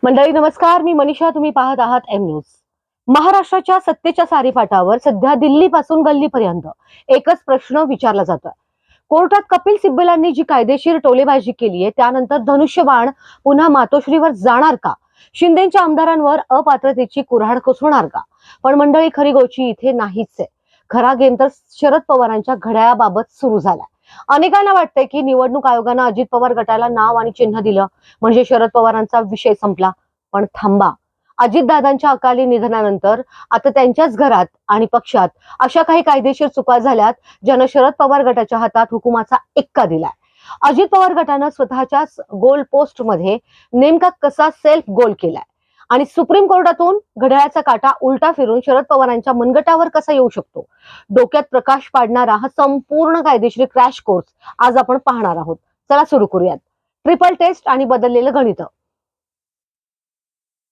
मंडळी नमस्कार, मी मनीषा. तुम्ही पाहत आहात एम न्यूज. महाराष्ट्राच्या सत्तेच्या सारीपाटावर सध्या दिल्लीपासून गल्लीपर्यंत एकच प्रश्न विचारला जातोय. कोर्टात कपिल सिब्बलांनी जी कायदेशीर टोलेबाजी केली आहे त्यानंतर धनुष्यबाण पुन्हा मातोश्रीवर जाणार का? शिंदेच्या आमदारांवर अपात्रतेची कुऱ्हाड कोसळणार का? पण मंडळी, खरी गोची इथे नाहीच आहे. खरा गेम तर शरद पवारांच्या घड्याळाबाबत सुरू झालाय. अनेकांना वाटतंय की निवडणूक आयोगानं अजित पवार गटाला नाव आणि चिन्ह दिलं म्हणजे शरद पवारांचा विषय संपला. पण थांबा, अजितदादांच्या अकाली निधनानंतर आता त्यांच्याच घरात आणि पक्षात अशा काही कायदेशीर चुका झाल्यात ज्यानं शरद पवार गटाच्या हातात हुकुमाचा एक्का दिलाय. अजित पवार गटानं स्वतःच्याच गोल पोस्ट मध्ये नेमका कसा सेल्फ गोल केलाय आणि सुप्रीम कोर्टातून घड्याळाचा काटा उलटा फिरून शरद पवारांच्या मनगटावर कसा येऊ शकतो, डोक्यात प्रकाश पाडणारा हा संपूर्ण कायदेशीर क्रॅश कोर्स आज आपण पाहणार आहोत. चला सुरू करूयात. ट्रिपल टेस्ट आणि बदललेलं गणित.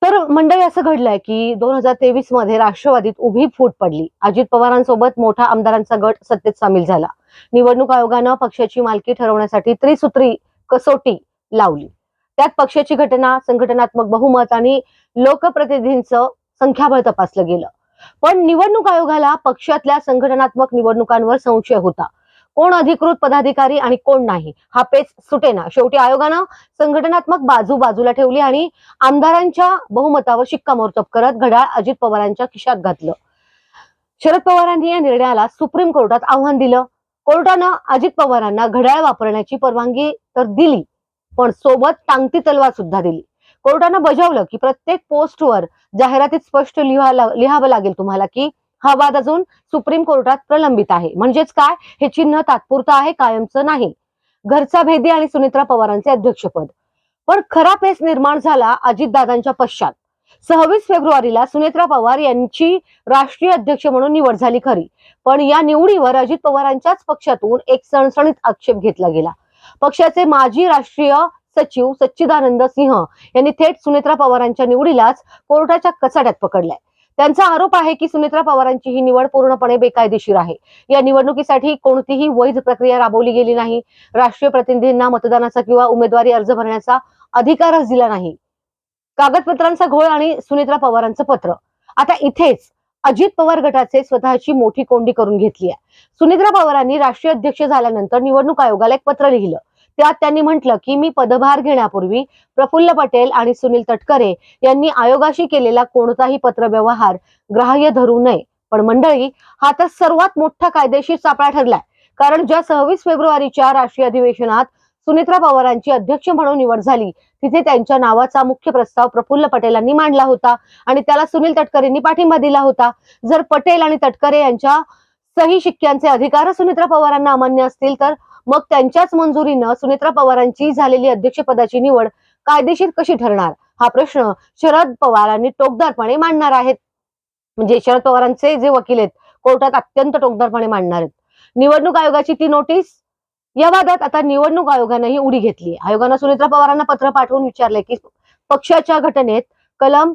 तर मंडळी, असं घडलंय की 2023 मध्ये राष्ट्रवादीत उभी फूट पडली. अजित पवारांसोबत मोठा आमदारांचा गट सत्तेत सामील झाला. निवडणूक आयोगानं पक्षाची मालकी ठरवण्यासाठी त्रिसूत्री कसोटी लावली. त्यात पक्षाची घटना, संघटनात्मक बहुमत आणि लोकप्रतिनिधींचं संख्याबळ तपासलं गेलं. पण निवडणूक आयोगाला पक्षातल्या संघटनात्मक निवडणुकांवर संशय होता. कोण अधिकृत पदाधिकारी आणि कोण नाही हा पेच सुटेना. शेवटी आयोगानं संघटनात्मक बाजू बाजूला ठेवली आणि आमदारांच्या बहुमतावर शिक्कामोर्तब करत घड्याळ अजित पवारांच्या खिशात घातलं. शरद पवारांनी या निर्णयाला सुप्रीम कोर्टात आव्हान दिलं. कोर्टानं अजित पवारांना घड्याळ वापरण्याची परवानगी तर दिली, पण सोबत टांगती तलवार सुद्धा दिली. कोर्टानं बजावलं की प्रत्येक पोस्टवर जाहिरातीत स्पष्ट लिहावं लागेल तुम्हाला की हा वाद अजून सुप्रीम कोर्टात प्रलंबित आहे. म्हणजेच काय, हे चिन्ह तात्पुरतं आहे, कायमचं नाही. घरचा भेदी आणि सुनेत्रा पवारांचे अध्यक्षपद. पण खरा पेच निर्माण झाला अजितदादांच्या पश्चात. 26 फेब्रुवारीला सुनेत्रा पवार यांची राष्ट्रीय अध्यक्ष म्हणून निवड झाली खरी, पण या निवडीवर अजित पवारांच्याच पक्षातून एक सणसणीत आक्षेप घेतला गेला. पक्षाचे माजी राष्ट्रीय सचिव सच्चिदानंद सिंह यांनी थेट सुनेत्रा पवारांच्या निवडीलाच कोर्टाच्या कचाट्यात पकडलाय. त्यांचा आरोप आहे की सुनेत्रा पवारांची ही निवड पूर्णपणे बेकायदेशीर आहे. या निवडणुकीसाठी कोणतीही वैध प्रक्रिया राबवली गेली नाही. राष्ट्रीय प्रतिनिधींना मतदानाचा किंवा उमेदवारी अर्ज भरण्याचा अधिकारच दिला नाही. कागदपत्रांचा घोळ आणि सुनेत्रा पवारांचं पत्र. आता इथेच अजित पवार गटाचे स्वतःची मोठी कोंडी करून घेतली आहे. सुनेत्रा पवारांनी राष्ट्रीय अध्यक्ष झाल्यानंतर निवडणूक आयोगाला एक पत्र लिहिलं. त्यात त्यांनी म्हटलं की मी पदभार घेण्यापूर्वी प्रफुल्ल पटेल आणि सुनील तटकरे यांनी आयोगाशी केलेला कोणताही पत्रव्यवहार ग्राह्य धरू नये. पण मंडळी, हा तर सर्वात मोठा कायदेशीर सापळा ठरलाय. कारण ज्या 26 फेब्रुवारीच्या राष्ट्रीय अधिवेशनात सुनेत्रा पवारांची अध्यक्ष म्हणून निवड झाली, तिथे त्यांच्या नावाचा मुख्य प्रस्ताव प्रफुल्ल पटेलांनी मांडला होता आणि त्याला सुनील तटकरेंनी पाठिंबा दिला होता. जर पटेल आणि तटकरे यांच्या सही शिक्क्यांचे अधिकार सुनेत्रा पवारांना अमान्य असतील तर मग त्यांच्याच मंजुरीनं सुनेत्रा पवारांची झालेली अध्यक्षपदाची निवड कायदेशीर कशी ठरणार, हा प्रश्न शरद पवारांनी टोकदारपणे मांडणार आहेत. म्हणजे शरद पवारांचे जे वकील आहेत कोर्टात अत्यंत टोकदारपणे मांडणार आहेत. निवडणूक आयोगाची ती नोटीस. या वादात आता निवडणूक आयोगाने ही उडी घेतली. आयोगानं सुनेत्रा पवारांना पत्र पाठवून विचारले की पक्षाच्या घटनेत कलम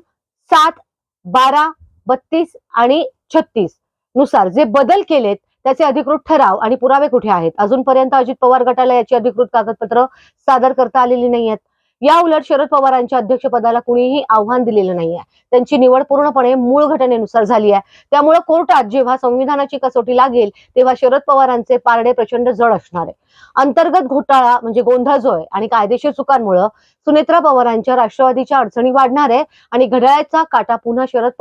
7, 12, 32 आणि 36 नुसार जे बदल केलेत त्याचे अधिकृत ठराव आणि पुरावे कुठे आहेत. अजूनपर्यंत अजित पवार गटाला याची अधिकृत कागदपत्र सादर करता आलेली नाहीयेत. या उलट शरद पवारांच्या अध्यक्षपदाला कुणीही आव्हान दिलेलं नाहीये. त्यांची निवड पूर्णपणे मूळ घटनेनुसार झाली आहे. त्यामुळे कोर्टात जेव्हा संविधानाची कसोटी लागेल तेव्हा शरद पवारांचे पारडे प्रचंड जड असणार आहे. अंतर्गत घोटाळा म्हणजे गोंधळ जो आहे आणि कायदेशीर चुकांमुळे सुनेत्रा पवारांच्या राष्ट्रवादीच्या अडचणी वाढणार आहे आणि घड्याळाचा काटा पुन्हा शरद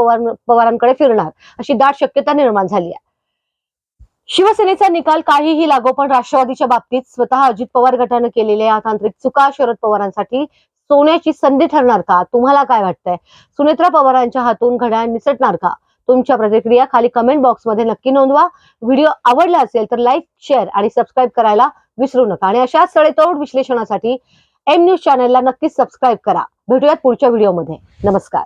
पवारांकडे फिरणार अशी दाट शक्यता निर्माण झाली आहे. शिवसेनेचा निकाल काहीही लागो, पण राष्ट्रवादीच्या बाबतीत स्वतः अजित पवार गटाने केलेल्या तांत्रिक चुका शरद पवारांसाठी सोन्याची संधी ठरणार का? तुम्हाला काय वाटतंय? सुनेत्रा पवारांच्या हातून घड्याळ निसटणार का? तुमच्या प्रतिक्रिया खाली कमेंट बॉक्स मध्ये नक्की नोंदवा. व्हिडिओ आवडला असेल तर लाईक, शेअर आणि सबस्क्राईब करायला विसरू नका. आणि अशाच सडेतोड विश्लेषणासाठी एम न्यूज चॅनलला नक्कीच सबस्क्राईब करा. भेटूयात पुढच्या व्हिडिओमध्ये. नमस्कार.